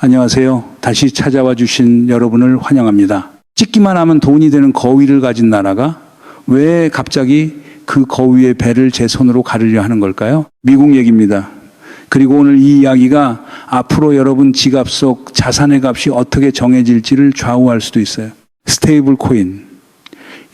안녕하세요. 다시 찾아와 주신 여러분을 환영합니다. 찍기만 하면 돈이 되는 거위를 가진 나라가 왜 갑자기 그 거위의 배를 제 손으로 가르려 하는 걸까요? 미국 얘기입니다. 그리고 오늘 이 이야기가 앞으로 여러분 지갑 속 자산의 값이 어떻게 정해질지를 좌우할 수도 있어요. 스테이블 코인.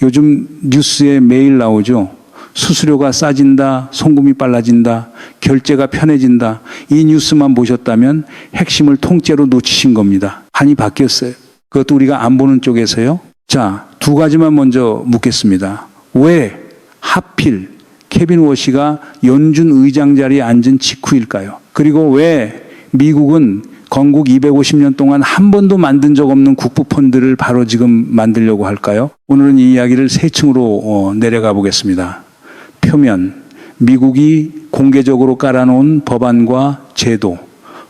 요즘 뉴스에 매일 나오죠. 수수료가 싸진다, 송금이 빨라진다, 결제가 편해진다. 이 뉴스만 보셨다면 핵심을 통째로 놓치신 겁니다. 판이 바뀌었어요. 그것도 우리가 안 보는 쪽에서요. 자, 두 가지만 먼저 묻겠습니다. 왜 하필 케빈 워시가 연준 의장 자리에 앉은 직후일까요? 그리고 왜 미국은 건국 250년 동안 한 번도 만든 적 없는 국부펀드를 바로 지금 만들려고 할까요? 오늘은 이 이야기를 세 층으로 내려가 보겠습니다. 표면, 미국이 공개적으로 깔아놓은 법안과 제도,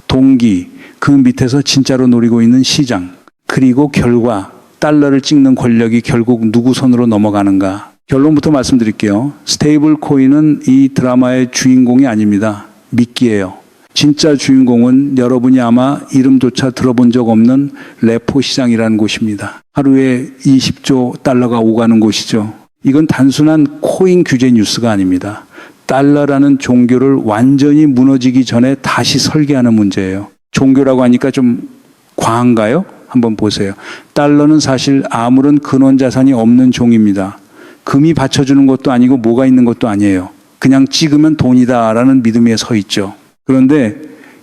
동기, 그 밑에서 진짜로 노리고 있는 시장, 그리고 결과, 달러를 찍는 권력이 결국 누구 손으로 넘어가는가. 결론부터 말씀드릴게요. 스테이블 코인은 이 드라마의 주인공이 아닙니다. 미끼예요. 진짜 주인공은 여러분이 아마 이름조차 들어본 적 없는 레포 시장이라는 곳입니다. 하루에 20조 달러가 오가는 곳이죠. 이건 단순한 코인 규제 뉴스가 아닙니다. 달러라는 종교를 완전히 무너지기 전에 다시 설계하는 문제예요. 종교라고 하니까 좀 과한가요? 한번 보세요. 달러는 사실 아무런 근원 자산이 없는 종입니다. 금이 받쳐주는 것도 아니고 뭐가 있는 것도 아니에요. 그냥 찍으면 돈이다라는 믿음에 서 있죠. 그런데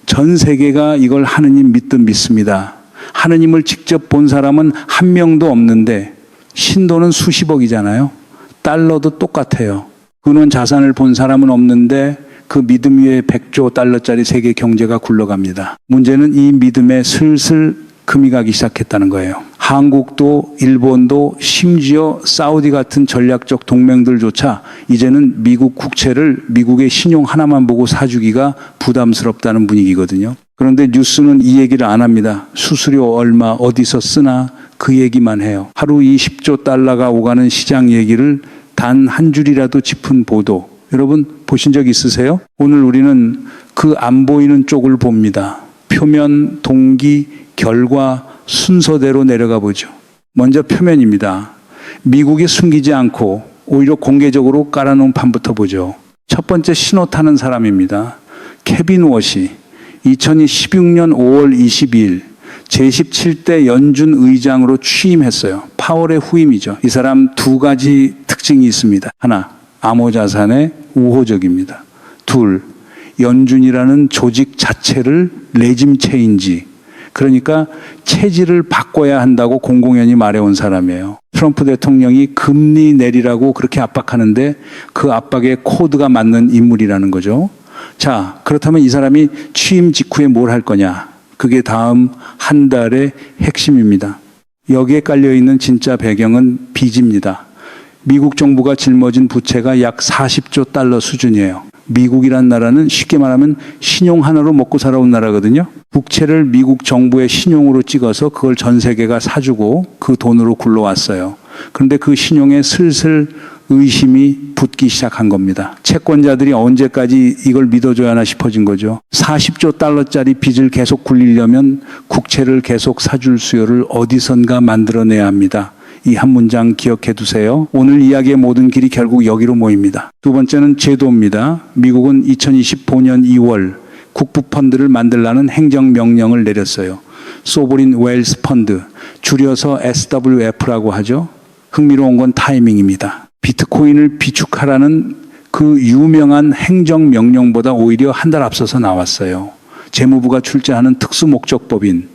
전 세계가 이걸 하느님 믿듯 믿습니다. 하느님을 직접 본 사람은 한 명도 없는데 신도는 수십억이잖아요. 달러도 똑같아요. 근원 자산을 본 사람은 없는데 그 믿음 위에 100조 달러짜리 세계 경제가 굴러갑니다. 문제는 이 믿음에 슬슬 금이 가기 시작했다는 거예요. 한국도 일본도 심지어 사우디 같은 전략적 동맹들조차 이제는 미국 국채를 미국의 신용 하나만 보고 사주기가 부담스럽다는 분위기거든요. 그런데 뉴스는 이 얘기를 안 합니다. 수수료 얼마 어디서 쓰나 그 얘기만 해요. 하루 20조 달러가 오가는 시장 얘기를 단 한 줄이라도 짚은 보도. 여러분 보신 적 있으세요? 오늘 우리는 그 안 보이는 쪽을 봅니다. 표면, 동기, 결과, 순서대로 내려가 보죠. 먼저 표면입니다. 미국이 숨기지 않고 오히려 공개적으로 깔아놓은 판부터 보죠. 첫 번째 신호 타는 사람입니다. 케빈 워시. 2016년 5월 22일 제17대 연준 의장으로 취임했어요. 파월의 후임이죠. 이 사람 두 가지 특징이 있습니다. 하나, 암호자산에 우호적입니다. 둘, 연준이라는 조직 자체를 레짐 체인지, 그러니까 체질을 바꿔야 한다고 공공연히 말해온 사람이에요. 트럼프 대통령이 금리 내리라고 그렇게 압박하는데 그 압박에 코드가 맞는 인물이라는 거죠. 자, 그렇다면 이 사람이 취임 직후에 뭘 할 거냐? 그게 다음 한 달의 핵심입니다. 여기에 깔려있는 진짜 배경은 빚입니다. 미국 정부가 짊어진 부채가 약 40조 달러 수준이에요. 미국이란 나라는 쉽게 말하면 신용 하나로 먹고 살아온 나라거든요. 국채를 미국 정부의 신용으로 찍어서 그걸 전 세계가 사주고 그 돈으로 굴러왔어요. 그런데 그 신용에 슬슬 의심이 붙기 시작한 겁니다. 채권자들이 언제까지 이걸 믿어줘야 하나 싶어진 거죠. 40조 달러짜리 빚을 계속 굴리려면 국채를 계속 사줄 수요를 어디선가 만들어내야 합니다. 이 한 문장 기억해 두세요. 오늘 이야기의 모든 길이 결국 여기로 모입니다. 두 번째는 제도입니다. 미국은 2025년 2월 국부펀드를 만들라는 행정명령을 내렸어요. 소버린 웨일스 펀드, 줄여서 SWF라고 하죠. 흥미로운 건 타이밍입니다. 비트코인을 비축하라는 그 유명한 행정명령보다 오히려 한 달 앞서서 나왔어요. 재무부가 출자하는 특수목적법인,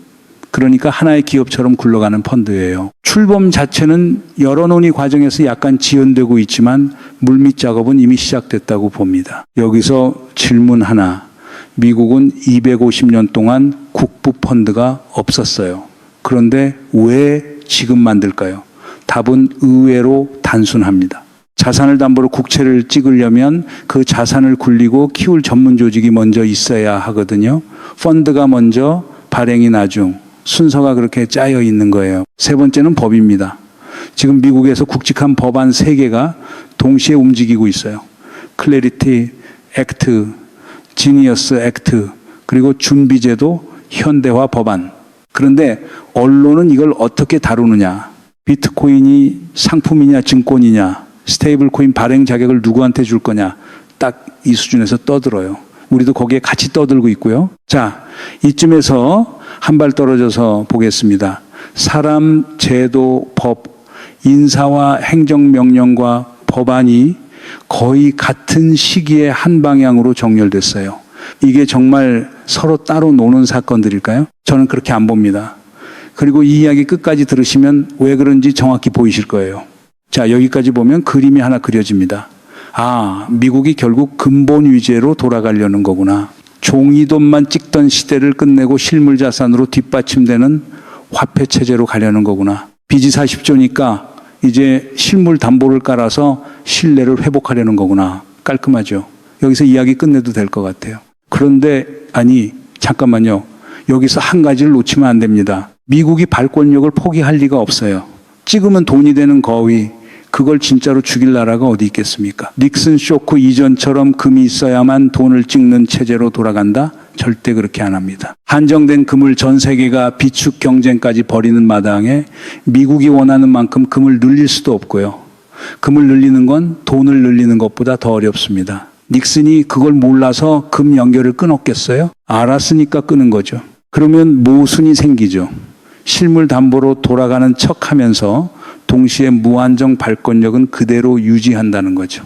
그러니까 하나의 기업처럼 굴러가는 펀드예요. 출범 자체는 여러 논의 과정에서 약간 지연되고 있지만 물밑 작업은 이미 시작됐다고 봅니다. 여기서 질문 하나. 미국은 250년 동안 국부펀드가 없었어요. 그런데 왜 지금 만들까요? 답은 의외로 단순합니다. 자산을 담보로 국채를 찍으려면 그 자산을 굴리고 키울 전문 조직이 먼저 있어야 하거든요. 펀드가 먼저, 발행이 나중. 순서가 그렇게 짜여 있는 거예요. 세 번째는 법입니다. 지금 미국에서 굵직한 법안 3개가 동시에 움직이고 있어요. 클래리티 액트, 지니어스 액트, 그리고 준비제도 현대화 법안. 그런데 언론은 이걸 어떻게 다루느냐. 비트코인이 상품이냐 증권이냐. 스테이블 코인 발행 자격을 누구한테 줄 거냐. 딱 이 수준에서 떠들어요. 우리도 거기에 같이 떠들고 있고요. 자, 이쯤에서 한 발 떨어져서 보겠습니다. 사람, 제도, 법, 인사와 행정명령과 법안이 거의 같은 시기에 한 방향으로 정렬됐어요. 이게 정말 서로 따로 노는 사건들일까요? 저는 그렇게 안 봅니다. 그리고 이 이야기 끝까지 들으시면 왜 그런지 정확히 보이실 거예요. 자, 여기까지 보면 그림이 하나 그려집니다. 아, 미국이 결국 근본 위제로 돌아가려는 거구나. 종이돈만 찍던 시대를 끝내고 실물 자산으로 뒷받침되는 화폐 체제로 가려는 거구나. 빚이 40조니까 이제 실물 담보를 깔아서 신뢰를 회복하려는 거구나. 깔끔하죠. 여기서 이야기 끝내도 될 것 같아요. 그런데 아니 잠깐만요. 여기서 한 가지를 놓치면 안 됩니다. 미국이 발권력을 포기할 리가 없어요. 찍으면 돈이 되는 거위. 그걸 진짜로 죽일 나라가 어디 있겠습니까? 닉슨 쇼크 이전처럼 금이 있어야만 돈을 찍는 체제로 돌아간다? 절대 그렇게 안 합니다. 한정된 금을 전 세계가 비축 경쟁까지 벌이는 마당에 미국이 원하는 만큼 금을 늘릴 수도 없고요. 금을 늘리는 건 돈을 늘리는 것보다 더 어렵습니다. 닉슨이 그걸 몰라서 금 연결을 끊었겠어요? 알았으니까 끊은 거죠. 그러면 모순이 생기죠. 실물 담보로 돌아가는 척하면서 동시에 무한정 발권력은 그대로 유지한다는 거죠.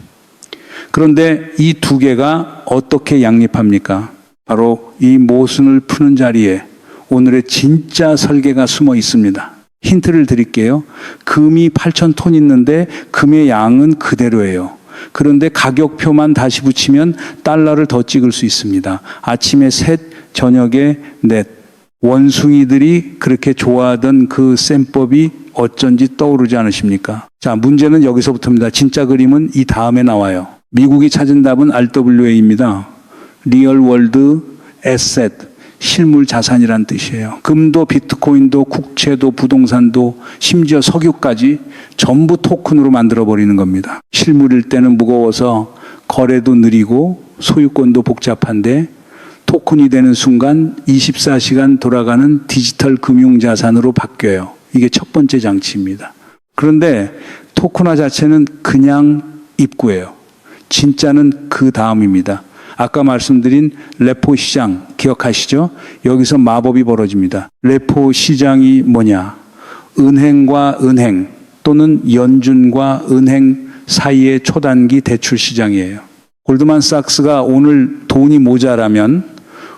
그런데 이 두 개가 어떻게 양립합니까? 바로 이 모순을 푸는 자리에 오늘의 진짜 설계가 숨어 있습니다. 힌트를 드릴게요. 금이 8,000톤 있는데 금의 양은 그대로예요. 그런데 가격표만 다시 붙이면 달러를 더 찍을 수 있습니다. 아침에 셋, 저녁에 넷. 원숭이들이 그렇게 좋아하던 그 셈법이 어쩐지 떠오르지 않으십니까? 자, 문제는 여기서부터입니다. 진짜 그림은 이 다음에 나와요. 미국이 찾은 답은 RWA입니다. 리얼 월드 에셋, 실물 자산이란 뜻이에요. 금도 비트코인도 국채도 부동산도 심지어 석유까지 전부 토큰으로 만들어버리는 겁니다. 실물일 때는 무거워서 거래도 느리고 소유권도 복잡한데 토큰이 되는 순간 24시간 돌아가는 디지털 금융자산으로 바뀌어요. 이게 첫 번째 장치입니다. 그런데 토큰화 자체는 그냥 입구예요. 진짜는 그 다음입니다. 아까 말씀드린 레포 시장 기억하시죠? 여기서 마법이 벌어집니다. 레포 시장이 뭐냐? 은행과 은행 또는 연준과 은행 사이의 초단기 대출 시장이에요. 골드만삭스가 오늘 돈이 모자라면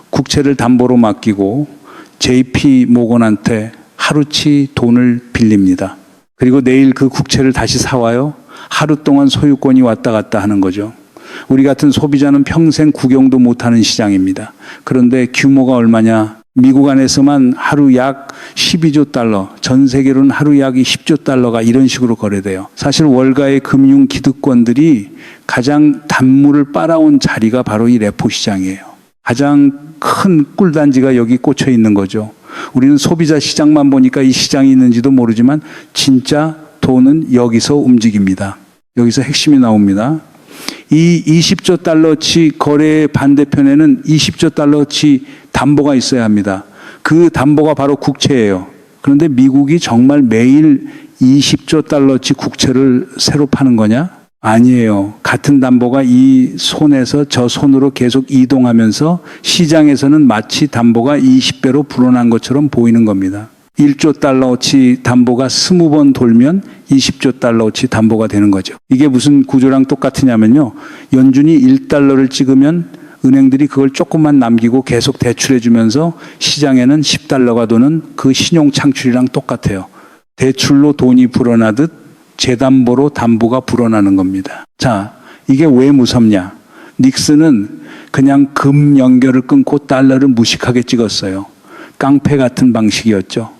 국채를 담보로 맡기고 JP 모건한테 하루치 돈을 빌립니다. 그리고 내일 그 국채를 다시 사와요. 하루 동안 소유권이 왔다 갔다 하는 거죠. 우리 같은 소비자는 평생 구경도 못하는 시장입니다. 그런데 규모가 얼마냐? 미국 안에서만 하루 약 12조 달러, 전 세계로는 하루 약 10조 달러가 이런 식으로 거래돼요. 사실 월가의 금융 기득권들이 가장 단물을 빨아온 자리가 바로 이 레포 시장이에요. 가장 큰 꿀단지가 여기 꽂혀 있는 거죠. 우리는 소비자 시장만 보니까 이 시장이 있는지도 모르지만 진짜 돈은 여기서 움직입니다. 여기서 핵심이 나옵니다. 이 20조 달러치 거래의 반대편에는 20조 달러치 담보가 있어야 합니다. 그 담보가 바로 국채예요. 그런데 미국이 정말 매일 20조 달러치 국채를 새로 파는 거냐? 아니에요. 같은 담보가 이 손에서 저 손으로 계속 이동하면서 시장에서는 마치 담보가 20배로 불어난 것처럼 보이는 겁니다. 1조 달러어치 담보가 20번 돌면 20조 달러어치 담보가 되는 거죠. 이게 무슨 구조랑 똑같으냐면요. 연준이 1달러를 찍으면 은행들이 그걸 조금만 남기고 계속 대출해 주면서 시장에는 10달러가 도는 그 신용 창출이랑 똑같아요. 대출로 돈이 불어나듯 재담보로 담보가 불어나는 겁니다. 자, 이게 왜 무섭냐? 닉슨은 그냥 금 연결을 끊고 달러를 무식하게 찍었어요. 깡패 같은 방식이었죠.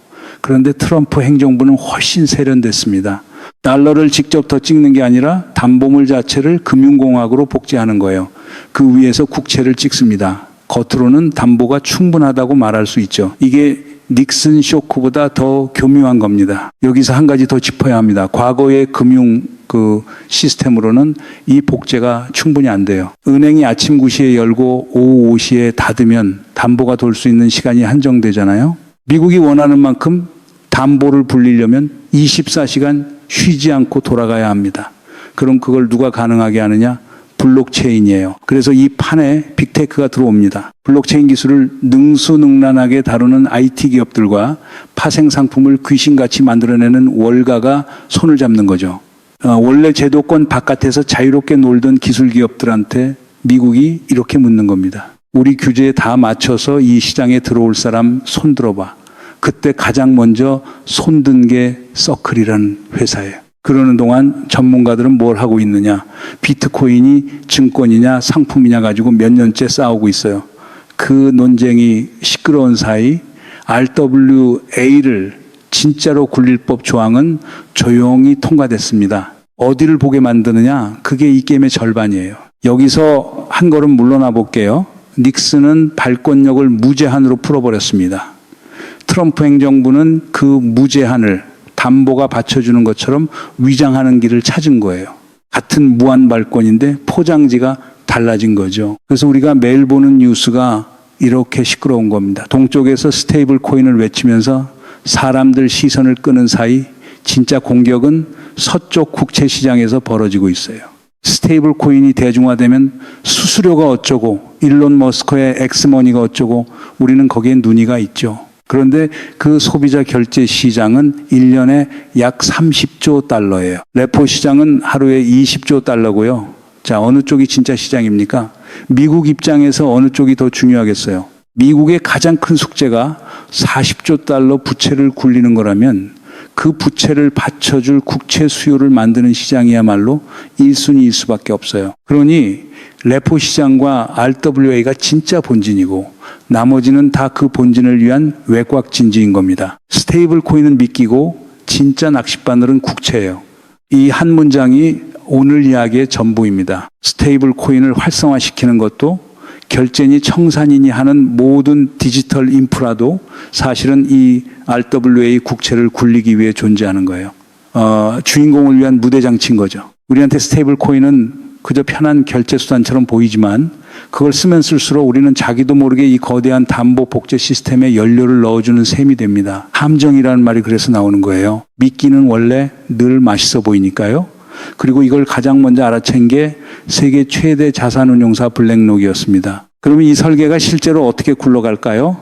그런데 트럼프 행정부는 훨씬 세련됐습니다. 달러를 직접 더 찍는 게 아니라 담보물 자체를 금융공학으로 복제하는 거예요. 그 위에서 국채를 찍습니다. 겉으로는 담보가 충분하다고 말할 수 있죠. 이게 닉슨 쇼크보다 더 교묘한 겁니다. 여기서 한 가지 더 짚어야 합니다. 과거의 금융 그 시스템으로는 이 복제가 충분히 안 돼요. 은행이 아침 9시에 열고 오후 5시에 닫으면 담보가 돌 수 있는 시간이 한정되잖아요. 미국이 원하는 만큼 담보를 불리려면 24시간 쉬지 않고 돌아가야 합니다. 그럼 그걸 누가 가능하게 하느냐? 블록체인이에요. 그래서 이 판에 빅테크가 들어옵니다. 블록체인 기술을 능수능란하게 다루는 IT 기업들과 파생 상품을 귀신같이 만들어내는 월가가 손을 잡는 거죠. 원래 제도권 바깥에서 자유롭게 놀던 기술 기업들한테 미국이 이렇게 묻는 겁니다. 우리 규제에 다 맞춰서 이 시장에 들어올 사람 손 들어봐. 그때 가장 먼저 손든 게 서클이라는 회사예요. 그러는 동안 전문가들은 뭘 하고 있느냐. 비트코인이 증권이냐 상품이냐 가지고 몇 년째 싸우고 있어요. 그 논쟁이 시끄러운 사이 RWA를 진짜로 굴릴 법 조항은 조용히 통과됐습니다. 어디를 보게 만드느냐. 그게 이 게임의 절반이에요. 여기서 한 걸음 물러나 볼게요. 닉슨은 발권력을 무제한으로 풀어버렸습니다. 트럼프 행정부는 그 무제한을 담보가 받쳐주는 것처럼 위장하는 길을 찾은 거예요. 같은 무한 발권인데 포장지가 달라진 거죠. 그래서 우리가 매일 보는 뉴스가 이렇게 시끄러운 겁니다. 동쪽에서 스테이블 코인을 외치면서 사람들 시선을 끄는 사이 진짜 공격은 서쪽 국채 시장에서 벌어지고 있어요. 스테이블 코인이 대중화되면 수수료가 어쩌고 일론 머스크의 엑스머니가 어쩌고 우리는 거기에 눈이가 있죠. 그런데 그 소비자 결제 시장은 1년에 약 30조 달러예요. 레포 시장은 하루에 20조 달러고요. 자, 어느 쪽이 진짜 시장입니까? 미국 입장에서 어느 쪽이 더 중요하겠어요? 미국의 가장 큰 숙제가 40조 달러 부채를 굴리는 거라면 그 부채를 받쳐줄 국채 수요를 만드는 시장이야말로 1순위일 수밖에 없어요. 그러니 레포 시장과 RWA가 진짜 본진이고 나머지는 다 그 본진을 위한 외곽 진지인 겁니다. 스테이블 코인은 미끼고 진짜 낚싯바늘은 국채예요. 이 한 문장이 오늘 이야기의 전부입니다. 스테이블 코인을 활성화시키는 것도 결제니 청산이니 하는 모든 디지털 인프라도 사실은 이 RWA 국채를 굴리기 위해 존재하는 거예요. 주인공을 위한 무대장치인 거죠. 우리한테 스테이블 코인은 그저 편한 결제 수단처럼 보이지만 그걸 쓰면 쓸수록 우리는 자기도 모르게 이 거대한 담보 복제 시스템에 연료를 넣어주는 셈이 됩니다. 함정이라는 말이 그래서 나오는 거예요. 미끼는 원래 늘 맛있어 보이니까요. 그리고 이걸 가장 먼저 알아챈 게 세계 최대 자산운용사 블랙록이었습니다. 그러면 이 설계가 실제로 어떻게 굴러갈까요?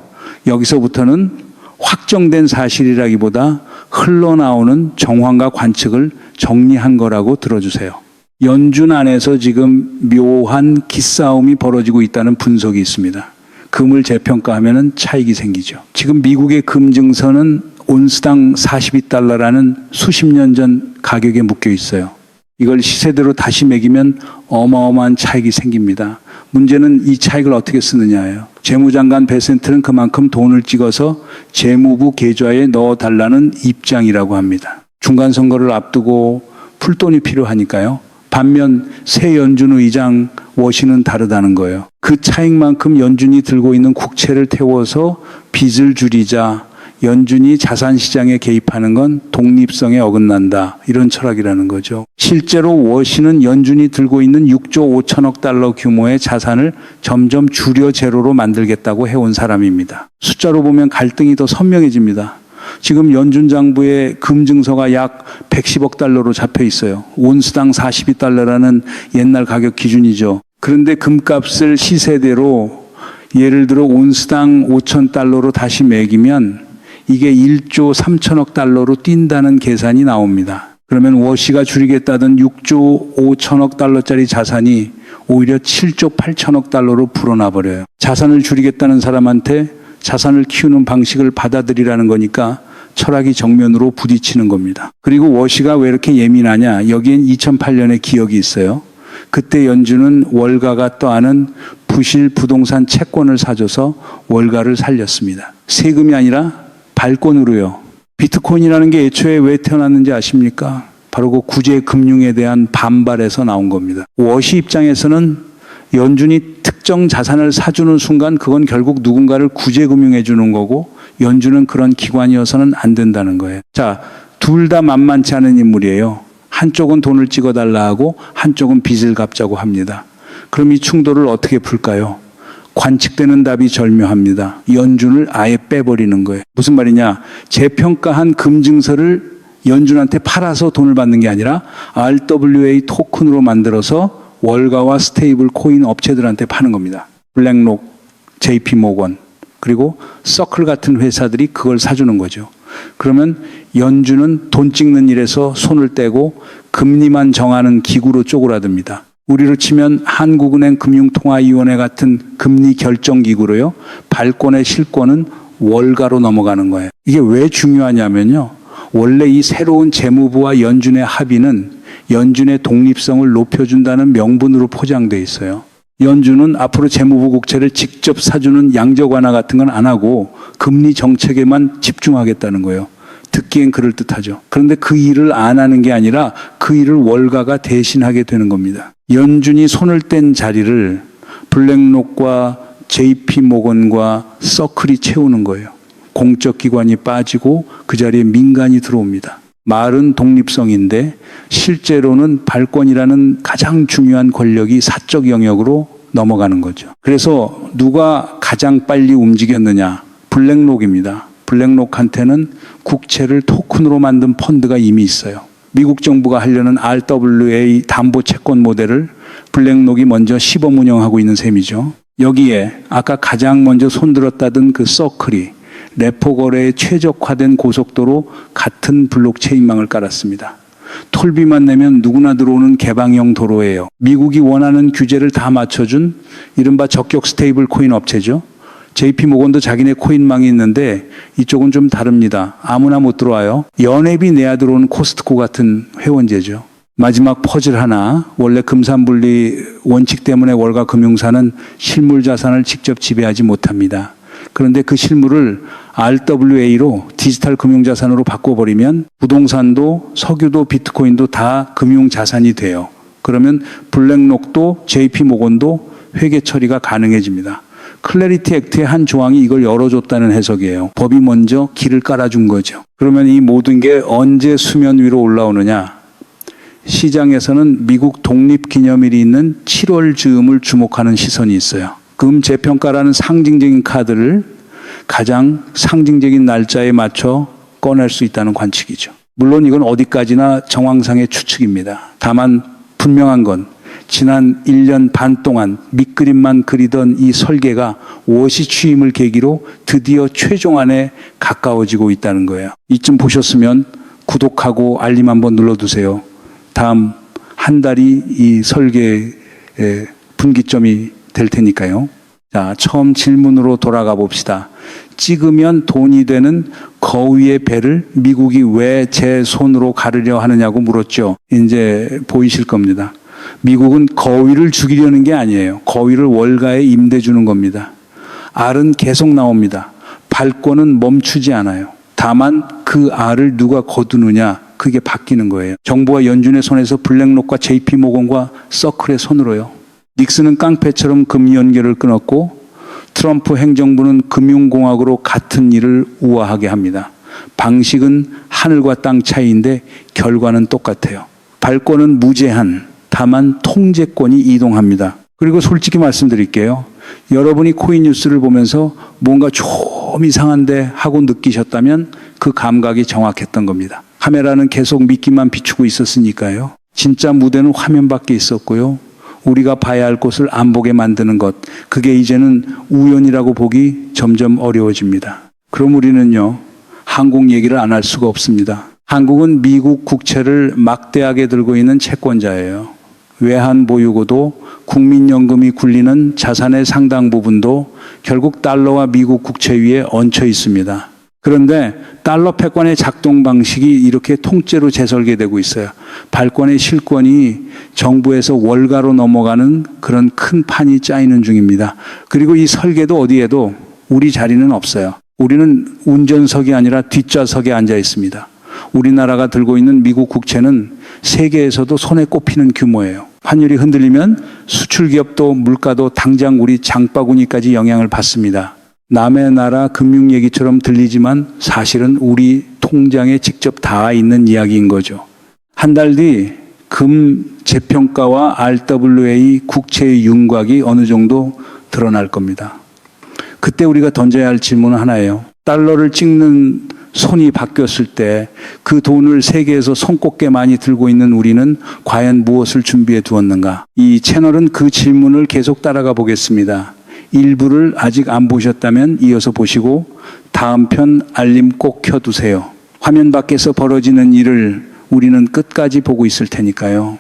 여기서부터는 확정된 사실이라기보다 흘러나오는 정황과 관측을 정리한 거라고 들어주세요. 연준 안에서 지금 묘한 기싸움이 벌어지고 있다는 분석이 있습니다. 금을 재평가하면 차익이 생기죠. 지금 미국의 금 증서는 온스당 42달러라는 수십 년 전 가격에 묶여 있어요. 이걸 시세대로 다시 매기면 어마어마한 차익이 생깁니다. 문제는 이 차익을 어떻게 쓰느냐예요. 재무장관 베센트는 그만큼 돈을 찍어서 재무부 계좌에 넣어달라는 입장이라고 합니다. 중간선거를 앞두고 풀돈이 필요하니까요. 반면 새 연준 의장 워시는 다르다는 거예요. 그 차익만큼 연준이 들고 있는 국채를 태워서 빚을 줄이자 연준이 자산시장에 개입하는 건 독립성에 어긋난다. 이런 철학이라는 거죠. 실제로 워시는 연준이 들고 있는 6조 5천억 달러 규모의 자산을 점점 줄여 제로로 만들겠다고 해온 사람입니다. 숫자로 보면 갈등이 더 선명해집니다. 지금 연준 장부의 금 증서가 약 110억 달러로 잡혀 있어요. 온스당 42달러라는 옛날 가격 기준이죠. 그런데 금값을 시세대로 예를 들어 온스당 5천 달러로 다시 매기면 이게 1조 3천억 달러로 뛴다는 계산이 나옵니다. 그러면 워시가 줄이겠다던 6조 5천억 달러짜리 자산이 오히려 7조 8천억 달러로 불어나 버려요. 자산을 줄이겠다는 사람한테 자산을 키우는 방식을 받아들이라는 거니까 철학이 정면으로 부딪히는 겁니다. 그리고 워시가 왜 이렇게 예민하냐? 여기엔 2008년의 기억이 있어요. 그때 연준은 월가가 떠안은 부실 부동산 채권을 사줘서 월가를 살렸습니다. 세금이 아니라 발권으로요. 비트코인이라는 게 애초에 왜 태어났는지 아십니까? 바로 그 구제 금융에 대한 반발에서 나온 겁니다. 워시 입장에서는 연준이 특정 자산을 사주는 순간 그건 결국 누군가를 구제금융해 주는 거고 연준은 그런 기관이어서는 안 된다는 거예요. 자, 둘 다 만만치 않은 인물이에요. 한쪽은 돈을 찍어달라 하고 한쪽은 빚을 갚자고 합니다. 그럼 이 충돌을 어떻게 풀까요? 관측되는 답이 절묘합니다. 연준을 아예 빼버리는 거예요. 무슨 말이냐? 재평가한 금증서를 연준한테 팔아서 돈을 받는 게 아니라 RWA 토큰으로 만들어서 월가와 스테이블 코인 업체들한테 파는 겁니다. 블랙록, JP 모건, 그리고 서클 같은 회사들이 그걸 사주는 거죠. 그러면 연준은 돈 찍는 일에서 손을 떼고 금리만 정하는 기구로 쪼그라듭니다. 우리로 치면 한국은행 금융통화위원회 같은 금리 결정기구로요. 발권의 실권은 월가로 넘어가는 거예요. 이게 왜 중요하냐면요. 원래 이 새로운 재무부와 연준의 합의는 연준의 독립성을 높여준다는 명분으로 포장돼 있어요. 연준은 앞으로 재무부 국채를 직접 사주는 양적 완화 같은 건 안 하고 금리 정책에만 집중하겠다는 거예요. 듣기엔 그럴듯하죠. 그런데 그 일을 안 하는 게 아니라 그 일을 월가가 대신하게 되는 겁니다. 연준이 손을 뗀 자리를 블랙록과 JP 모건과 서클이 채우는 거예요. 공적 기관이 빠지고 그 자리에 민간이 들어옵니다. 말은 독립성인데 실제로는 발권이라는 가장 중요한 권력이 사적 영역으로 넘어가는 거죠. 그래서 누가 가장 빨리 움직였느냐? 블랙록입니다. 블랙록한테는 국채를 토큰으로 만든 펀드가 이미 있어요. 미국 정부가 하려는 RWA 담보 채권 모델을 블랙록이 먼저 시범 운영하고 있는 셈이죠. 여기에 아까 가장 먼저 손들었다던 그 서클이 레포 거래에 최적화된 고속도로 같은 블록체인망을 깔았습니다. 톨비만 내면 누구나 들어오는 개방형 도로예요. 미국이 원하는 규제를 다 맞춰준 이른바 적격 스테이블 코인 업체죠. JP 모건도 자기네 코인망이 있는데 이쪽은 좀 다릅니다. 아무나 못 들어와요. 연회비 내야 들어오는 코스트코 같은 회원제죠. 마지막 퍼즐 하나. 원래 금산분리 원칙 때문에 월가 금융사는 실물 자산을 직접 지배하지 못합니다. 그런데 그 실물을 RWA로 디지털 금융자산으로 바꿔버리면 부동산도 석유도 비트코인도 다 금융자산이 돼요. 그러면 블랙록도 JP 모건도 회계 처리가 가능해집니다. 클래리티 액트의 한 조항이 이걸 열어줬다는 해석이에요. 법이 먼저 길을 깔아준 거죠. 그러면 이 모든 게 언제 수면 위로 올라오느냐? 시장에서는 미국 독립기념일이 있는 7월 즈음을 주목하는 시선이 있어요. 금 재평가라는 상징적인 카드를 가장 상징적인 날짜에 맞춰 꺼낼 수 있다는 관측이죠. 물론 이건 어디까지나 정황상의 추측입니다. 다만 분명한 건 지난 1년 반 동안 밑그림만 그리던 이 설계가 워시 취임을 계기로 드디어 최종안에 가까워지고 있다는 거예요. 이쯤 보셨으면 구독하고 알림 한번 눌러두세요. 다음 한 달이 이 설계의 분기점이 될 테니까요. 자, 처음 질문으로 돌아가 봅시다. 찍으면 돈이 되는 거위의 배를 미국이 왜 제 손으로 가르려 하느냐고 물었죠. 이제 보이실 겁니다. 미국은 거위를 죽이려는 게 아니에요. 거위를 월가에 임대 주는 겁니다. 알은 계속 나옵니다. 발권은 멈추지 않아요. 다만 그 알을 누가 거두느냐, 그게 바뀌는 거예요. 정부와 연준의 손에서 블랙록과 JP 모건과 서클의 손으로요. 닉슨은 깡패처럼 금리 연결을 끊었고 트럼프 행정부는 금융공학으로 같은 일을 우아하게 합니다. 방식은 하늘과 땅 차이인데 결과는 똑같아요. 발권은 무제한, 다만 통제권이 이동합니다. 그리고 솔직히 말씀드릴게요. 여러분이 코인 뉴스를 보면서 뭔가 좀 이상한데 하고 느끼셨다면 그 감각이 정확했던 겁니다. 카메라는 계속 미끼만 비추고 있었으니까요. 진짜 무대는 화면 밖에 있었고요. 우리가 봐야 할 곳을 안 보게 만드는 것, 그게 이제는 우연이라고 보기 점점 어려워집니다. 그럼 우리는요, 한국 얘기를 안 할 수가 없습니다. 한국은 미국 국채를 막대하게 들고 있는 채권자예요. 외환 보유고도 국민연금이 굴리는 자산의 상당 부분도 결국 달러와 미국 국채 위에 얹혀 있습니다. 그런데 달러 패권의 작동 방식이 이렇게 통째로 재설계되고 있어요. 발권의 실권이 정부에서 월가로 넘어가는 그런 큰 판이 짜이는 중입니다. 그리고 이 설계도 어디에도 우리 자리는 없어요. 우리는 운전석이 아니라 뒷좌석에 앉아 있습니다. 우리나라가 들고 있는 미국 국채는 세계에서도 손에 꼽히는 규모예요. 환율이 흔들리면 수출기업도 물가도 당장 우리 장바구니까지 영향을 받습니다. 남의 나라 금융 얘기처럼 들리지만 사실은 우리 통장에 직접 닿아 있는 이야기인 거죠. 한 달 뒤 금 재평가와 RWA 국채의 윤곽이 어느 정도 드러날 겁니다. 그때 우리가 던져야 할 질문은 하나예요. 달러를 찍는 손이 바뀌었을 때 그 돈을 세계에서 손꼽게 많이 들고 있는 우리는 과연 무엇을 준비해 두었는가? 이 채널은 그 질문을 계속 따라가 보겠습니다. 일부를 아직 안 보셨다면 이어서 보시고 다음 편 알림 꼭 켜두세요. 화면 밖에서 벌어지는 일을 우리는 끝까지 보고 있을 테니까요.